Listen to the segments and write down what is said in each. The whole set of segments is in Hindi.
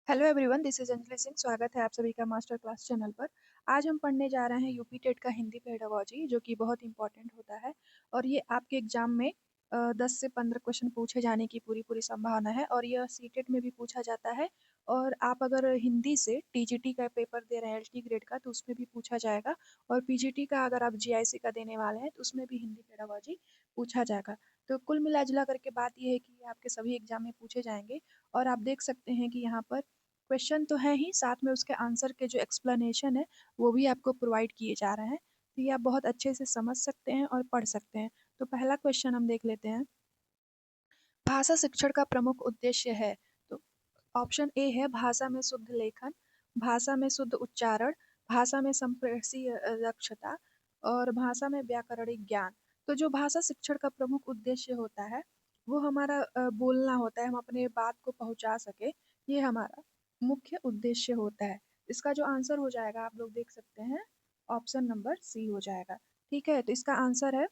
Hello everyone, this is Anjali Singh. स्वागत है आप सभी का मास्टर क्लास चैनल पर। आज हम पढ़ने जा रहे हैं यूपी टेट का हिंदी पेडागोजी, जो कि बहुत इंपॉर्टेंट होता है और ये आपके एग्जाम में 10 से 15 क्वेश्चन पूछे जाने की पूरी पूरी संभावना है और यह सीटेट में भी पूछा जाता है। और आप अगर हिंदी से टीजीटी का पेपर दे रहे हैं एलटी ग्रेड का, तो उसमें भी पूछा जाएगा। और पीजीटी का अगर आप जीआईसी का देने वाले हैं तो उसमें भी हिंदी पेडागोजी पूछा जाएगा। तो कुल मिला जुला करके बात यह है कि ये आपके सभी एग्जाम में पूछे जाएंगे। और आप देख सकते हैं कि यहाँ पर क्वेश्चन तो है ही, साथ में उसके आंसर के जो एक्सप्लेनेशन है वो भी आपको प्रोवाइड किए जा रहे हैं। तो ये आप बहुत अच्छे से समझ सकते हैं और पढ़ सकते हैं। तो पहला क्वेश्चन हम देख लेते हैं। भाषा शिक्षण का प्रमुख उद्देश्य है। तो ऑप्शन ए है भाषा में शुद्ध लेखन, भाषा में शुद्ध उच्चारण, भाषा में संप्रेषीय दक्षता और भाषा में व्याकरणिक ज्ञान। तो जो भाषा शिक्षण का प्रमुख उद्देश्य होता है वो हमारा बोलना होता है, हम अपने बात को पहुंचा सके, ये हमारा मुख्य उद्देश्य होता है। इसका जो आंसर हो जाएगा आप लोग देख सकते हैं, ऑप्शन नंबर सी हो जाएगा। ठीक है, तो इसका आंसर है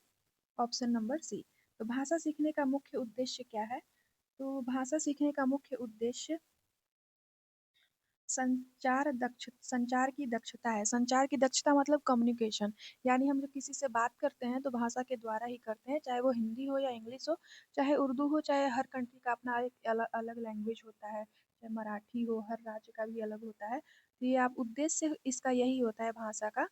ऑप्शन नंबर सी। तो भाषा सीखने का मुख्य उद्देश्य क्या है? तो भाषा सीखने का मुख्य उद्देश्य संचार की दक्षता है। संचार की दक्षता मतलब कम्युनिकेशन, यानी हम जब किसी से बात करते हैं तो भाषा के द्वारा ही करते हैं, चाहे वो हिंदी हो या इंग्लिश हो, चाहे उर्दू हो, चाहे हर कंट्री का अपना एक अलग अलग लैंग्वेज होता है, चाहे मराठी हो, हर राज्य का भी अलग होता है। तो ये आप उद्देश्य इसका यही होता है भाषा का,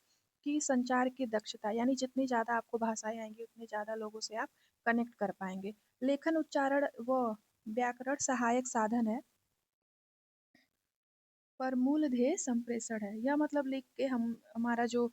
कि संचार की दक्षता, यानी जितनी ज़्यादा आपको भाषाएं आएंगी उतने ज़्यादा लोगों से आप कनेक्ट कर पाएंगे। लेखन उच्चारण वो व्याकरण सहायक साधन है, पर मूल ध्येय संप्रेषण है। यह मतलब लिख के हम हमारा जो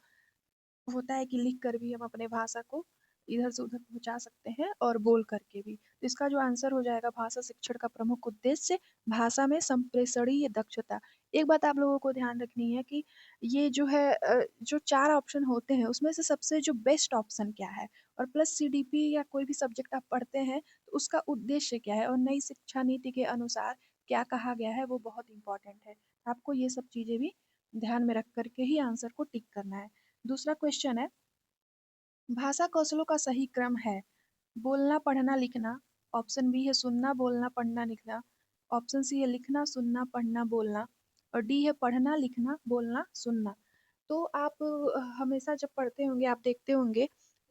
होता है कि लिख कर भी हम अपने भाषा को इधर से उधर पहुंचा सकते हैं और बोल करके भी। तो इसका जो आंसर हो जाएगा भाषा शिक्षण का प्रमुख उद्देश्य भाषा में संप्रेषणीय दक्षता। एक बात आप लोगों को ध्यान रखनी है कि ये जो है जो 4 ऑप्शन होते हैं उसमें से सबसे जो बेस्ट ऑप्शन क्या है, और प्लस सीडीपी या कोई भी सब्जेक्ट आप पढ़ते हैं तो उसका उद्देश्य क्या है और नई शिक्षा नीति के अनुसार क्या कहा गया है, वो बहुत इंपॉर्टेंट है। आपको ये सब चीजें भी ध्यान में रख करके ही आंसर को टिक करना है। दूसरा क्वेश्चन है, भाषा कौशलों का सही क्रम है। बोलना पढ़ना लिखना, ऑप्शन बी है सुनना बोलना पढ़ना लिखना, ऑप्शन सी है लिखना सुनना पढ़ना बोलना, और डी है पढ़ना लिखना बोलना सुनना। तो आप हमेशा जब पढ़ते होंगे आप देखते होंगे,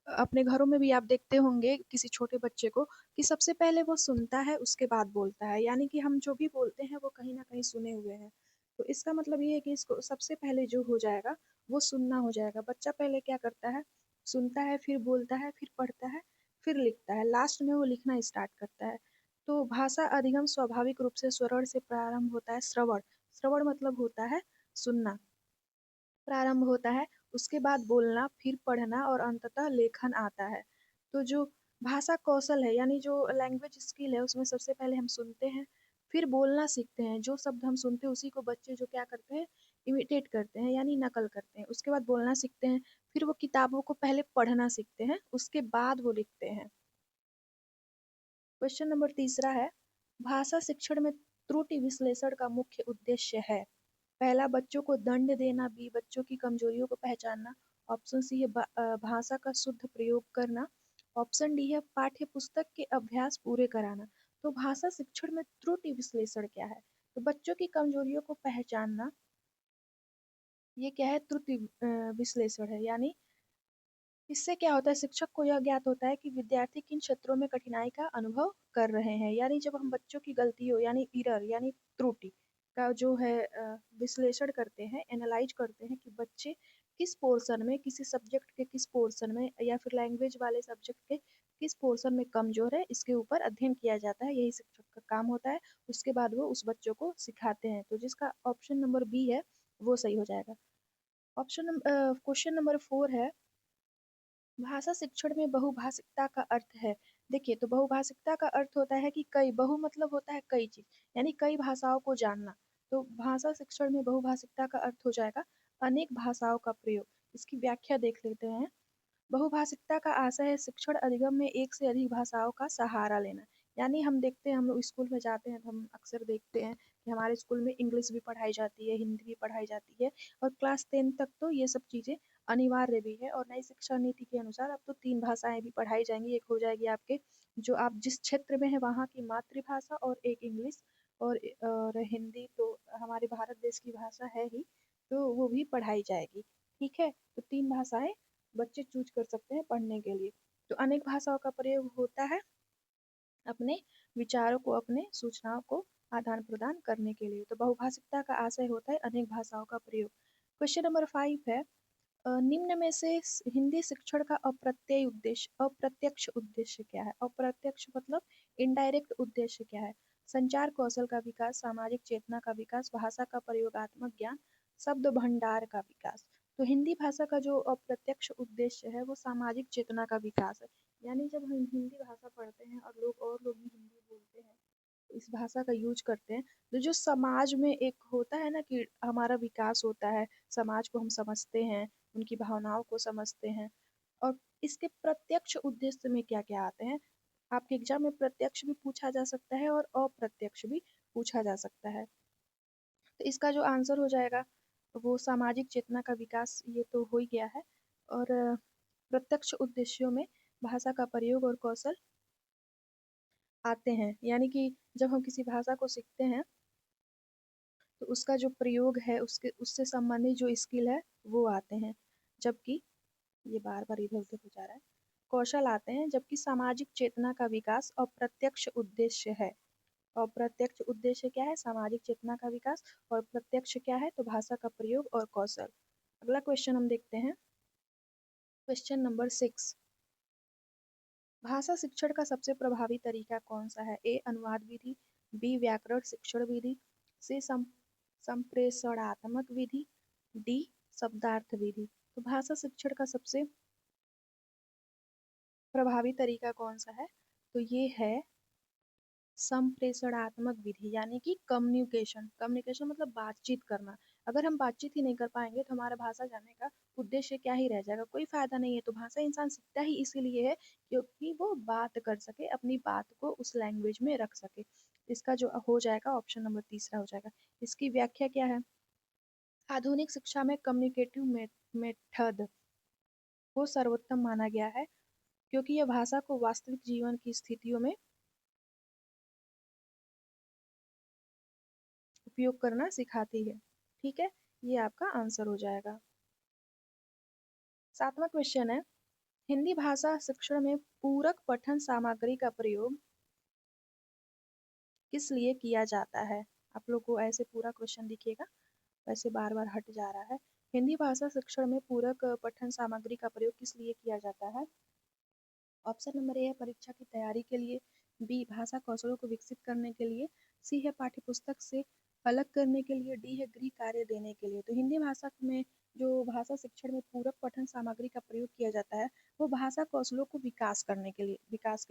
अपने घरों में भी आप देखते होंगे किसी छोटे बच्चे को, कि सबसे पहले वो सुनता है उसके बाद बोलता है, यानी कि हम जो भी बोलते हैं वो कहीं ना कहीं सुने हुए हैं। तो इसका मतलब ये है कि इसको सबसे पहले जो हो जाएगा वो सुनना हो जाएगा। बच्चा पहले क्या करता है, सुनता है, फिर बोलता है, फिर पढ़ता है, फिर लिखता है, लास्ट में वो लिखना स्टार्ट करता है। तो भाषा अधिगम स्वाभाविक रूप से स्वरण से प्रारंभ होता है। श्रवण, श्रवण मतलब होता है सुनना, प्रारंभ होता है, उसके बाद बोलना, फिर पढ़ना और अंततः लेखन आता है। तो जो भाषा कौशल है, यानी जो लैंग्वेज स्किल है, उसमें सबसे पहले हम सुनते हैं, फिर बोलना सीखते हैं। जो शब्द हम सुनते हैं उसी को बच्चे जो क्या करते हैं, इमिटेट करते हैं यानी नकल करते हैं। उसके बाद बोलना सीखते हैं, फिर वो किताबों को पहले पढ़ना सीखते हैं, उसके बाद वो लिखते हैं। क्वेश्चन नंबर तीसरा है, भाषा शिक्षण में त्रुटि विश्लेषण का मुख्य उद्देश्य है। पहला, बच्चों को दंड देना, बी बच्चों की कमजोरियों को पहचानना, ऑप्शन सी है भाषा का शुद्ध प्रयोग करना, ऑप्शन डी है पाठ्य पुस्तक के अभ्यास पूरे कराना। तो भाषा शिक्षण में त्रुटि विश्लेषण क्या है? तो बच्चों की कमजोरियों को पहचानना, ये क्या है, त्रुटि विश्लेषण है। यानी इससे क्या होता है, शिक्षक को यह ज्ञात होता है कि विद्यार्थी किन क्षेत्रों में कठिनाई का अनुभव कर रहे हैं। यानी जब हम बच्चों की गलती हो यानी एरर यानी त्रुटि का जो है विश्लेषण करते हैं, एनालाइज करते हैं कि बच्चे किस पोर्शन में, किसी सब्जेक्ट के किस पोर्शन में, या फिर लैंग्वेज वाले सब्जेक्ट के किस पोर्शन में कमजोर है, इसके ऊपर अध्ययन किया जाता है। यही शिक्षक का काम होता है। उसके बाद वो उस बच्चों को सिखाते हैं। तो जिसका ऑप्शन नंबर बी है वो सही हो जाएगा। क्वेश्चन नंबर 4 है, भाषा शिक्षण में बहुभाषिकता का अर्थ है। देखिए, तो बहुभाषिकता का अर्थ होता है कि कई, बहु मतलब होता है कई चीज, यानी कई भाषाओं को जानना। तो भाषा शिक्षण में बहुभाषिकता का अर्थ हो जाएगा अनेक भाषाओं का प्रयोग। इसकी व्याख्या देख लेते हैं। बहुभाषिकता का आशय है शिक्षण अधिगम में एक से अधिक भाषाओं का सहारा लेना। यानी हम देखते हैं, हम लोग स्कूल में जाते हैं तो हम अक्सर देखते हैं कि हमारे स्कूल में इंग्लिश भी पढ़ाई जाती है, हिंदी भी पढ़ाई जाती है, और क्लास 10 तक तो ये सब चीज़ें अनिवार्य भी है। और नई शिक्षा नीति के अनुसार अब तो 3 भाषाएं भी पढ़ाई जाएंगी। एक हो जाएगी आपके जो आप जिस क्षेत्र में है वहाँ की मातृभाषा, और एक इंग्लिश, और हिंदी तो हमारे भारत देश की भाषा है ही, तो वो भी पढ़ाई जाएगी। ठीक है, तो 3 भाषाएं बच्चे चूज कर सकते हैं पढ़ने के लिए। तो अनेक भाषाओं का प्रयोग होता है अपने विचारों को, अपने सूचनाओं को आदान प्रदान करने के लिए। तो बहुभाषिकता का आशय होता है अनेक भाषाओं का प्रयोग। क्वेश्चन नंबर 5 है, निम्न में से हिंदी शिक्षण का अप्रत्यक्ष उद्देश्य क्या है? अप्रत्यक्ष मतलब इनडायरेक्ट उद्देश्य क्या है? संचार कौशल का विकास, सामाजिक चेतना का विकास, भाषा का प्रयोगात्मक ज्ञान, शब्द भंडार का विकास। तो हिंदी भाषा का जो अप्रत्यक्ष उद्देश्य है वो सामाजिक चेतना का विकास है। यानी जब हम हिंदी भाषा पढ़ते हैं और लोग भी हिंदी बोलते हैं, इस भाषा का यूज करते हैं, तो जो समाज में एक होता है ना कि हमारा विकास होता है, समाज को हम समझते हैं, उनकी भावनाओं को समझते हैं। और इसके प्रत्यक्ष उद्देश्य में क्या क्या आते हैं? आपके एग्जाम में प्रत्यक्ष भी पूछा जा सकता है और अप्रत्यक्ष भी पूछा जा सकता है। तो इसका जो आंसर हो जाएगा वो सामाजिक चेतना का विकास, ये तो हो ही गया है। और प्रत्यक्ष उद्देश्यों में भाषा का प्रयोग और कौशल आते हैं। यानी कि जब हम किसी भाषा को सीखते हैं तो उसका जो प्रयोग है, उसके उससे संबंधित जो स्किल है वो आते हैं। जबकि ये बार बार इधर उधर हो जा रहा है, कौशल आते हैं। जबकि सामाजिक चेतना का विकास अप्रत्यक्ष उद्देश्य है। अप्रत्यक्ष उद्देश्य क्या है? सामाजिक चेतना का विकास। और प्रत्यक्ष क्या है? तो भाषा का प्रयोग और कौशल। अगला क्वेश्चन हम देखते हैं, क्वेश्चन नंबर 6, भाषा शिक्षण का सबसे प्रभावी तरीका कौन सा है? ए अनुवाद विधि, बी व्याकरण शिक्षण विधि, सी संप्रेषणात्मक विधि, डी शब्दार्थ विधि। तो भाषा शिक्षण का सबसे प्रभावी तरीका कौन सा है? तो ये है संप्रेषणात्मक विधि, यानी कि कम्युनिकेशन। कम्युनिकेशन मतलब बातचीत करना। अगर हम बातचीत ही नहीं कर पाएंगे तो हमारा भाषा जानने का उद्देश्य क्या ही रह जाएगा, कोई फायदा नहीं है। तो भाषा इंसान सीखता ही इसीलिए है क्योंकि वो बात कर सके, अपनी बात को उस लैंग्वेज में रख सके। इसका जो हो जाएगा ऑप्शन नंबर तीसरा हो जाएगा। इसकी व्याख्या क्या है? आधुनिक शिक्षा में कम्युनिकेटिव मेथड को सर्वोत्तम माना गया है क्योंकि यह भाषा को वास्तविक जीवन की स्थितियों में उपयोग करना सिखाती है। ठीक है, ये आपका आंसर हो जाएगा। 7वां क्वेश्चन है, हिंदी भाषा शिक्षण में पूरक पठन सामग्री का प्रयोग किस लिए किया जाता है? आप लोग को ऐसे पूरा क्वेश्चन दिखेगा, वैसे बार बार हट जा रहा है। हिंदी भाषा शिक्षण में पूरक पठन सामग्री का प्रयोग किस लिए किया जाता है? ऑप्शन नंबर ए है परीक्षा की तैयारी के लिए, बी भाषा कौशलों को विकसित करने के लिए, सी है पाठ्यपुस्तक से अलग करने के लिए, डी है गृह कार्य देने के लिए। तो हिंदी भाषा में जो भाषा शिक्षण में पूरक पठन सामग्री का प्रयोग किया जाता है वो भाषा कौशलों को विकास के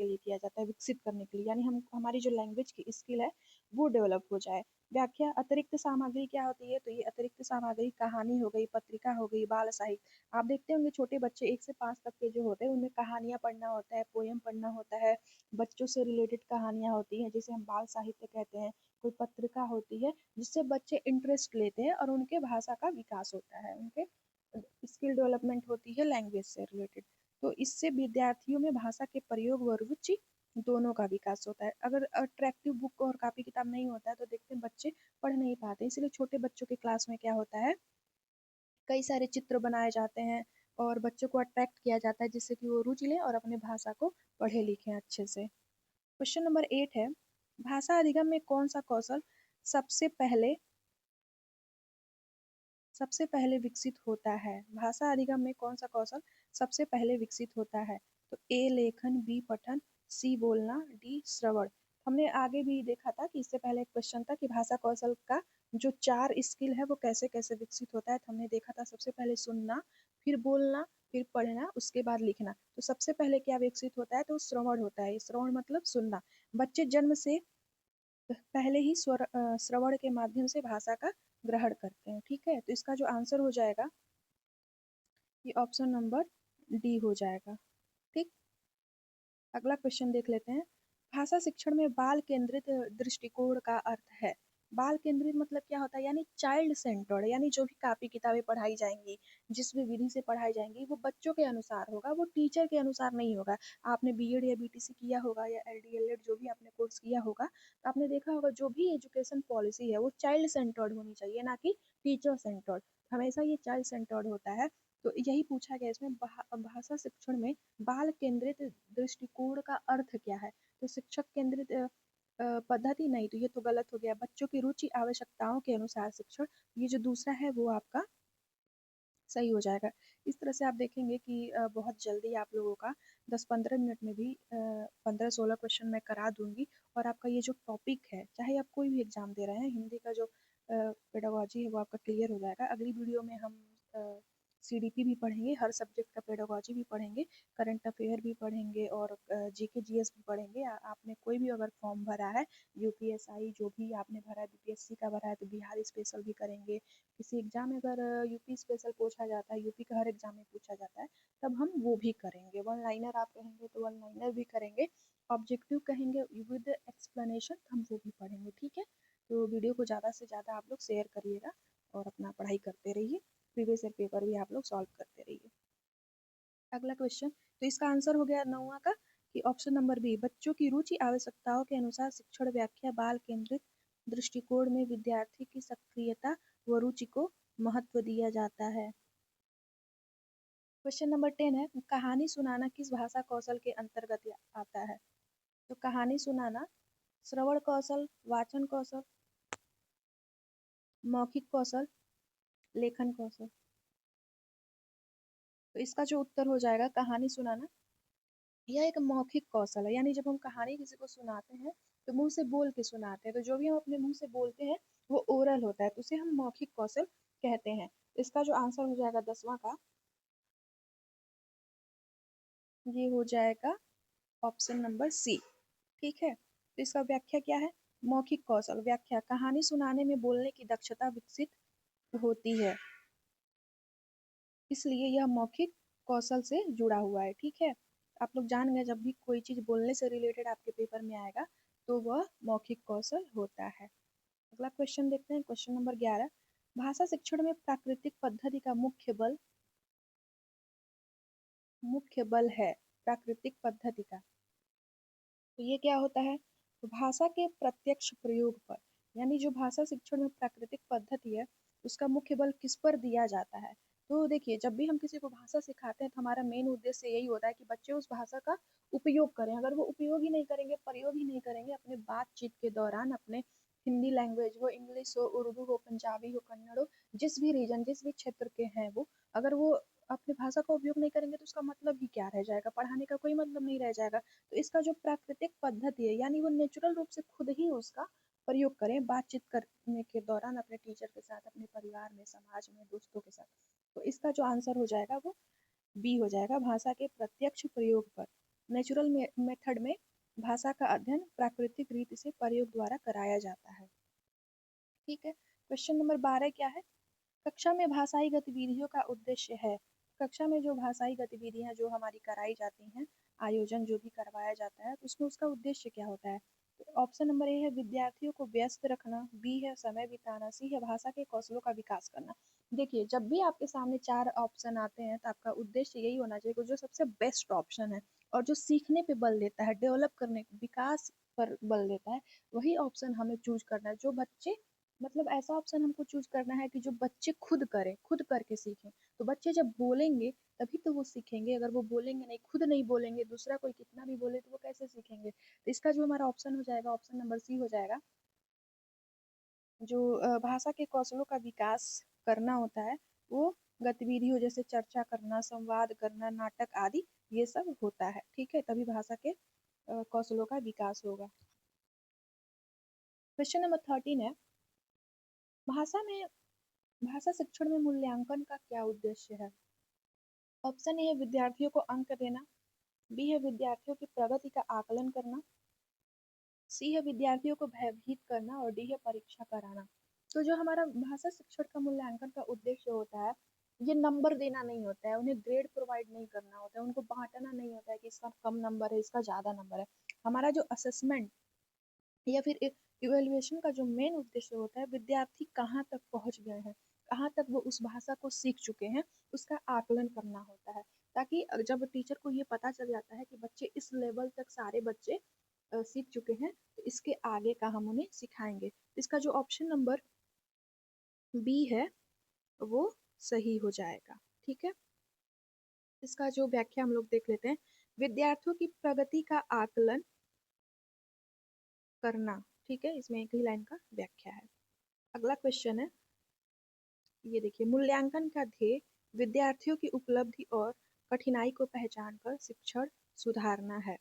लिए किया जाता है, विकसित करने के लिए। यानी हम हमारी जो लैंग्वेज की स्किल है वो डेवलप हो जाए। व्याख्या अतिरिक्त सामग्री क्या होती है? तो ये अतिरिक्त सामग्री कहानी हो गई, पत्रिका हो गई, बाल साहित्य। आप देखते होंगे छोटे बच्चे 1 से 5 तक के जो होते हैं उनमें कहानियाँ पढ़ना होता है, पोयम पढ़ना होता है, बच्चों से रिलेटेड कहानियाँ होती हैं जिसे हम बाल साहित्य कहते हैं। कोई पत्रिका होती है जिससे बच्चे इंटरेस्ट लेते हैं और उनके भाषा का विकास होता है, उनके स्किल डेवलपमेंट होती है लैंग्वेज से रिलेटेड। तो इससे विद्यार्थियों में भाषा के प्रयोग व रुचि दोनों का विकास होता है। अगर अट्रैक्टिव बुक और कॉपी किताब नहीं होता है तो देखते हैं बच्चे पढ़ नहीं पाते। इसलिए छोटे बच्चों के क्लास में क्या होता है, कई सारे चित्र बनाए जाते हैं और बच्चों को अट्रैक्ट किया जाता है जिससे कि वो रुचि लें और अपने भाषा को पढ़े लिखें अच्छे से। क्वेश्चन नंबर 8 है, भाषा अधिगम में कौन सा कौशल सबसे पहले सबसे पहले विकसित होता है? भाषा अधिगम में कौन सा कौशल सबसे पहले विकसित होता है? तो ए लेखन, बी पठन, सी बोलना, डी श्रवण। हमने आगे भी देखा था कि इससे पहले एक क्वेश्चन था कि भाषा कौशल का जो 4 स्किल है वो कैसे कैसे विकसित होता है। तो हमने देखा था सबसे पहले सुनना, फिर बोलना, फिर पढ़ना, उसके बाद लिखना। तो सबसे पहले क्या विकसित होता है? तो श्रवण होता है। श्रवण मतलब सुनना। बच्चे जन्म से पहले ही श्रवण के माध्यम से भाषा का ग्रहण करते हैं। ठीक है, तो इसका जो आंसर हो जाएगा ये ऑप्शन नंबर डी हो जाएगा। ठीक, अगला क्वेश्चन देख लेते हैं, भाषा शिक्षण में बाल केंद्रित दृष्टिकोण का अर्थ है। बाल केंद्रित मतलब क्या होता है, यानी चाइल्ड सेंटर्ड, यानी जो भी कापी किताबें पढ़ाई जाएंगी, जिस भी विधि से पढ़ाई जाएंगी, वो बच्चों के अनुसार होगा, वो टीचर के अनुसार नहीं होगा। आपने बीएड या बीटीसी किया होगा या एलडी एलएड जो भी आपने कोर्स किया होगा, तो आपने देखा होगा जो भी एजुकेशन पॉलिसी है वो चाइल्ड सेंटर्ड होनी चाहिए, ना कि टीचर सेंटर्ड। हमेशा ये चाइल्ड सेंटर्ड होता है। तो यही पूछा गया इसमें, भाषा शिक्षण में बाल केंद्रित दृष्टिकोण का अर्थ क्या है। तो शिक्षक केंद्रित पद्धति नहीं, तो ये तो गलत हो गया। बच्चों की रुचि आवश्यकताओं के अनुसार शिक्षण, ये जो दूसरा है वो आपका सही हो जाएगा। इस तरह से आप देखेंगे कि बहुत जल्दी आप लोगों का 10-15 मिनट में भी 15-16 क्वेश्चन मैं करा दूंगी। और आपका ये जो टॉपिक है, चाहे आप कोई भी एग्जाम दे रहे हैं, हिंदी का जो पेडागोजी है वो आपका क्लियर हो जाएगा। अगली वीडियो में हम सीडीपी भी पढ़ेंगे, हर सब्जेक्ट का पेडागोजी भी पढ़ेंगे, करंट अफेयर भी पढ़ेंगे और जीके जीएस भी पढ़ेंगे। आपने कोई भी अगर फॉर्म भरा है, यूपीएसआई जो भी आपने भरा है, बीपीएससी का भरा है, तो बिहार स्पेशल भी करेंगे। किसी एग्जाम में अगर यूपी स्पेशल पूछा जाता है, यूपी का हर एग्जाम में पूछा जाता है, तब हम वो भी करेंगे। वन लाइनर आप कहेंगे तो वन लाइनर भी करेंगे, ऑब्जेक्टिव कहेंगे विद एक्सप्लेनेशन, हम वो भी पढ़ेंगे। ठीक है, तो वीडियो को ज़्यादा से ज़्यादा आप लोग शेयर करिएगा और अपना पढ़ाई करते रहिए। प्रीवियस ईयर पेपर भी आप लोग सॉल्व करते रहिए। अगला क्वेश्चन, तो इसका आंसर हो गया 9वां का कि ऑप्शन नंबर बी, बच्चों की रुचि आवश्यकताओं के अनुसार शिक्षण व्याख्या बाल केंद्रित दृष्टिकोण में विद्यार्थी की सक्रियता व रुचि को महत्व दिया जाता है। क्वेश्चन नंबर 10 है, कहानी सुनाना किस भाषा कौशल के अंतर्गत आता है। तो कहानी सुनाना श्रवण कौशल, वाचन कौशल, मौखिक कौशल, लेखन कौशल। तो इसका जो उत्तर हो जाएगा कहानी सुनाना, यह एक मौखिक कौशल है। यानी जब हम कहानी किसी को सुनाते हैं तो मुंह से बोल के सुनाते हैं, तो जो भी हम अपने मुंह से बोलते हैं वो ओरल होता है, तो उसे हम मौखिक कौशल कहते हैं। इसका जो आंसर हो जाएगा 10वां का, ये हो जाएगा ऑप्शन नंबर सी। ठीक है, तो इसका व्याख्या क्या है। मौखिक कौशल व्याख्या, कहानी सुनाने में बोलने की दक्षता विकसित होती है, इसलिए यह मौखिक कौशल से जुड़ा हुआ है। ठीक है, आप लोग जान गए, जब भी कोई चीज बोलने से रिलेटेड आपके पेपर में आएगा तो वह मौखिक कौशल होता है। अगला क्वेश्चन देखते हैं, क्वेश्चन नंबर 11, भाषा शिक्षण में प्राकृतिक पद्धति का मुख्य बल है। प्राकृतिक पद्धति का, तो ये क्या होता है। तो भाषा के प्रत्यक्ष प्रयोग पर, यानी जो भाषा शिक्षण में प्राकृतिक पद्धति है उसका मुख्य बल किस पर दिया जाता है। तो देखिए, जब भी हम किसी को भाषा सिखाते हैं तो हमारा मेन उद्देश्य यही होता है कि बच्चे उस भाषा का उपयोग करें। अगर वो उपयोग ही नहीं करेंगे, प्रयोग ही नहीं करेंगे अपने बातचीत के दौरान, अपने हिंदी लैंग्वेज हो, इंग्लिश हो, उर्दू हो, पंजाबी हो, कन्नड़ हो, जिस भी रीजन, जिस भी क्षेत्र के हैं वो, अगर वो अपनी भाषा का उपयोग नहीं करेंगे तो उसका मतलब ही क्या रह जाएगा, पढ़ाने का कोई मतलब नहीं रह जाएगा। तो इसका जो प्राकृतिक पद्धति है, यानी वो नेचुरल रूप से खुद ही उसका प्रयोग करें बातचीत करने के दौरान, अपने टीचर के साथ, अपने परिवार में, समाज में, दोस्तों के साथ। तो इसका जो आंसर हो जाएगा वो बी हो जाएगा, भाषा के प्रत्यक्ष प्रयोग पर। नेचुरल मेथड में भाषा का अध्ययन प्राकृतिक रीति से प्रयोग द्वारा कराया जाता है। ठीक है, क्वेश्चन नंबर 12 क्या है, कक्षा में भाषाई गतिविधियों का उद्देश्य है। कक्षा में जो भाषाई गतिविधियां जो हमारी कराई जाती हैं, आयोजन जो भी करवाया जाता है, उसमें उसका उद्देश्य क्या होता है। तो ऑप्शन नंबर ए है विद्यार्थियों को व्यस्त रखना, बी है समय बिताना, सी है भाषा के कौशलों का विकास करना। देखिए, जब भी आपके सामने 4 ऑप्शन आते हैं तो आपका उद्देश्य यही होना चाहिए कि जो सबसे बेस्ट ऑप्शन है और जो सीखने पे बल देता है, डेवलप करने, विकास पर बल देता है, वही ऑप्शन हमें चूज करना है। जो बच्चे, मतलब ऐसा ऑप्शन हमको चूज करना है कि जो बच्चे खुद करें, खुद करके सीखें। तो बच्चे जब बोलेंगे तभी तो वो सीखेंगे, अगर वो बोलेंगे नहीं, खुद नहीं बोलेंगे, दूसरा कोई कितना भी बोले तो वो कैसे सीखेंगे। तो इसका जो हमारा ऑप्शन हो जाएगा, ऑप्शन नंबर सी हो जाएगा। जो भाषा के कौशलों का विकास करना होता है, वो गतिविधियों जैसे चर्चा करना, संवाद करना, नाटक आदि, ये सब होता है। ठीक है, तभी भाषा के कौशलों का विकास होगा। क्वेश्चन नंबर 13 है, भाषा में भाषा शिक्षण में मूल्यांकन का क्या उद्देश्य है। ऑप्शन ए है विद्यार्थियों को अंक देना, बी है विद्यार्थियों की प्रगति का आकलन करना, सी है विद्यार्थियों को भयभीत करना और डी है परीक्षा कराना। तो जो हमारा भाषा शिक्षण का मूल्यांकन का उद्देश्य होता है, ये नंबर देना नहीं होता है, उन्हें ग्रेड प्रोवाइड नहीं करना होता है, उनको बांटना नहीं होता है कि इसका कम नंबर है, इसका ज्यादा नंबर है। हमारा जो असेसमेंट या फिर इवैल्यूएशन का जो मेन उद्देश्य होता है विद्यार्थी कहाँ तक पहुँच गए हैं, कहाँ तक वो उस भाषा को सीख चुके हैं, उसका आकलन करना होता है। ताकि जब टीचर को ये पता चल जाता है कि बच्चे इस लेवल तक सारे बच्चे सीख चुके हैं, तो इसके आगे का हम उन्हें सिखाएंगे। इसका जो ऑप्शन नंबर बी है वो सही हो जाएगा। ठीक है, इसका जो व्याख्या हम लोग देख लेते हैं। विद्यार्थियों की प्रगति का आकलन करना। ठीक है, इसमें एक ही लाइन का व्याख्या है। अगला क्वेश्चन है, ये देखिए, मूल्यांकन का ध्येय विद्यार्थियों की उपलब्धि और कठिनाई को पहचान कर शिक्षण सुधारना है।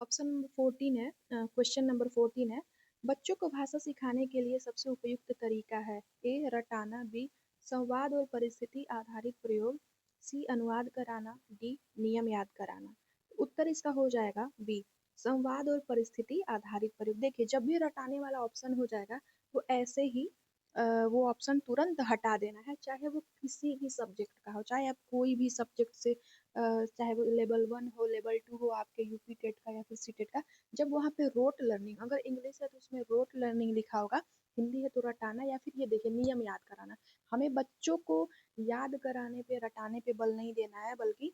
ऑप्शन नंबर 14 है, क्वेश्चन नंबर 14 है, बच्चों को भाषा सिखाने के लिए सबसे उपयुक्त तरीका है। ए रटाना, बी संवाद और परिस्थिति आधारित प्रयोग, सी अनुवाद कराना, डी नियम याद कराना। उत्तर इसका हो जाएगा बी संवाद और परिस्थिति आधारित प्रयोग। देखिए, जब भी रटाने वाला ऑप्शन हो जाएगा वो ऐसे ही वो ऑप्शन तुरंत हटा देना है, चाहे वो किसी भी सब्जेक्ट का हो, चाहे आप कोई भी सब्जेक्ट से चाहे वो लेवल 1 हो, लेवल 2 हो आपके यूपी टेट का या फिर सी टेट का। जब वहाँ पे रोट लर्निंग, अगर इंग्लिश है तो उसमें रोट लर्निंग लिखा होगा, हिंदी है तो रटाना, या फिर ये देखिए नियम याद कराना। हमें बच्चों को याद कराने पे, रटाने पे बल नहीं देना है, बल्कि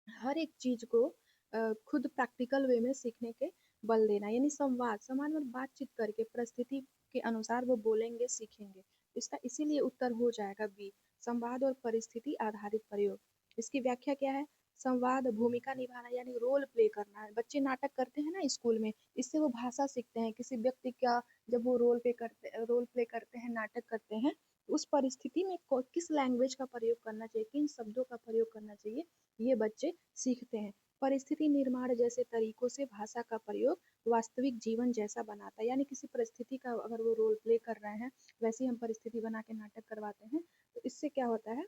हर एक चीज को खुद प्रैक्टिकल वे में सीखने के बल देना। यानी संवाद, समान और बातचीत करके परिस्थिति के अनुसार वो बोलेंगे, सीखेंगे। इसका इसीलिए उत्तर हो जाएगा बी संवाद और परिस्थिति आधारित प्रयोग। इसकी व्याख्या क्या है? संवाद भूमिका निभाना, यानी रोल प्ले करना है। बच्चे नाटक करते हैं ना स्कूल में, इससे वो भाषा सीखते हैं। किसी व्यक्ति का जब वो रोल प्ले करते हैं, नाटक करते हैं, उस परिस्थिति में किस लैंग्वेज का प्रयोग करना चाहिए, किन शब्दों का प्रयोग करना चाहिए, ये बच्चे सीखते हैं। परिस्थिति निर्माण जैसे तरीकों से भाषा का प्रयोग वास्तविक जीवन जैसा बनाता है। यानी किसी परिस्थिति का अगर वो रोल प्ले कर रहे हैं, वैसे ही हम परिस्थिति बना के नाटक करवाते हैं, तो इससे क्या होता है,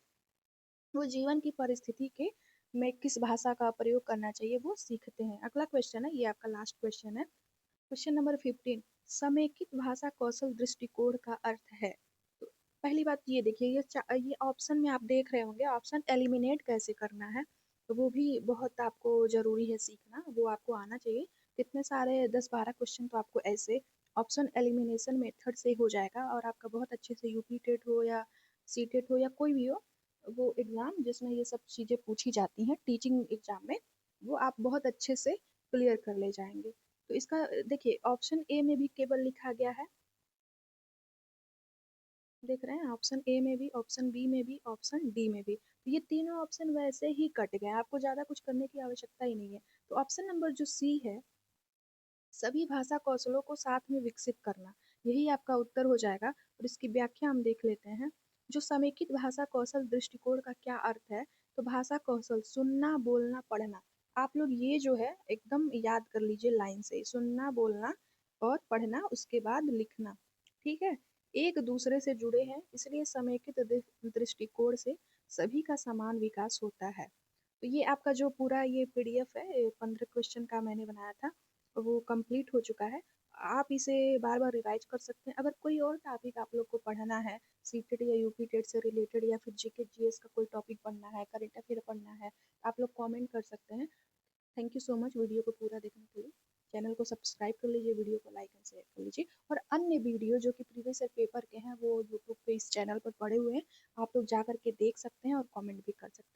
वो जीवन की परिस्थिति के में किस भाषा का प्रयोग करना चाहिए वो सीखते हैं। अगला क्वेश्चन है, ये आपका लास्ट क्वेश्चन है, क्वेश्चन नंबर 15, समेकित भाषा कौशल दृष्टिकोण का अर्थ है। तो पहली बात ये देखिए, ये ऑप्शन में आप देख रहे होंगे, ऑप्शन एलिमिनेट कैसे करना है, तो वो भी बहुत आपको जरूरी है सीखना, वो आपको आना चाहिए। कितने सारे 10-12 क्वेश्चन तो आपको ऐसे ऑप्शन एलिमिनेशन मेथड से हो जाएगा, और आपका बहुत अच्छे से यूपी टेट हो या सी टेट हो या कोई भी हो, वो एग्जाम जिसमें ये सब चीजें पूछी जाती हैं टीचिंग एग्जाम में, वो आप बहुत अच्छे से क्लियर कर ले जाएंगे। तो इसका देखिए, ऑप्शन ए में भी केवल लिखा गया है, देख रहे हैं, ऑप्शन ए में भी, ऑप्शन बी में भी, ऑप्शन डी में भी, तो ये तीनों ऑप्शन वैसे ही कट गए, आपको ज्यादा कुछ करने की आवश्यकता ही नहीं है। तो ऑप्शन नंबर जो सी है, सभी भाषा कौशलों को साथ में विकसित करना, यही आपका उत्तर हो जाएगा। और इसकी व्याख्या हम देख लेते हैं। जो समेकित भाषा कौशल दृष्टिकोण का क्या अर्थ है, तो भाषा कौशल सुनना, बोलना, पढ़ना। आप लोग ये जो है एकदम याद कर लीजिए लाइन से, सुनना, बोलना और पढ़ना, उसके बाद लिखना। ठीक है, एक दूसरे से जुड़े हैं, इसलिए समेकित दृष्टिकोण से सभी का समान विकास होता है। तो ये आपका जो पूरा ये पीडीएफ है 15 क्वेश्चन का मैंने बनाया था, वो कंप्लीट हो चुका है। आप इसे बार बार रिवाइज कर सकते हैं। अगर कोई और टॉपिक आप लोग को पढ़ना है, सीटेट या यूपी टेट से रिलेटेड, या फिर जीके जीएस का कोई टॉपिक पढ़ना है, करंट अफेयर पढ़ना है, आप लोग कमेंट कर सकते हैं। Thank you so much video को पूरा देखने के लिए। चैनल को सब्सक्राइब कर लीजिए, वीडियो को लाइक एंड शेयर कर लीजिए, और अन्य वीडियो जो कि प्रीवियस ईयर पेपर के हैं वो यूट्यूब पे इस चैनल पर पड़े हुए हैं, आप लोग जा करके देख सकते हैं और कमेंट भी कर सकते हैं।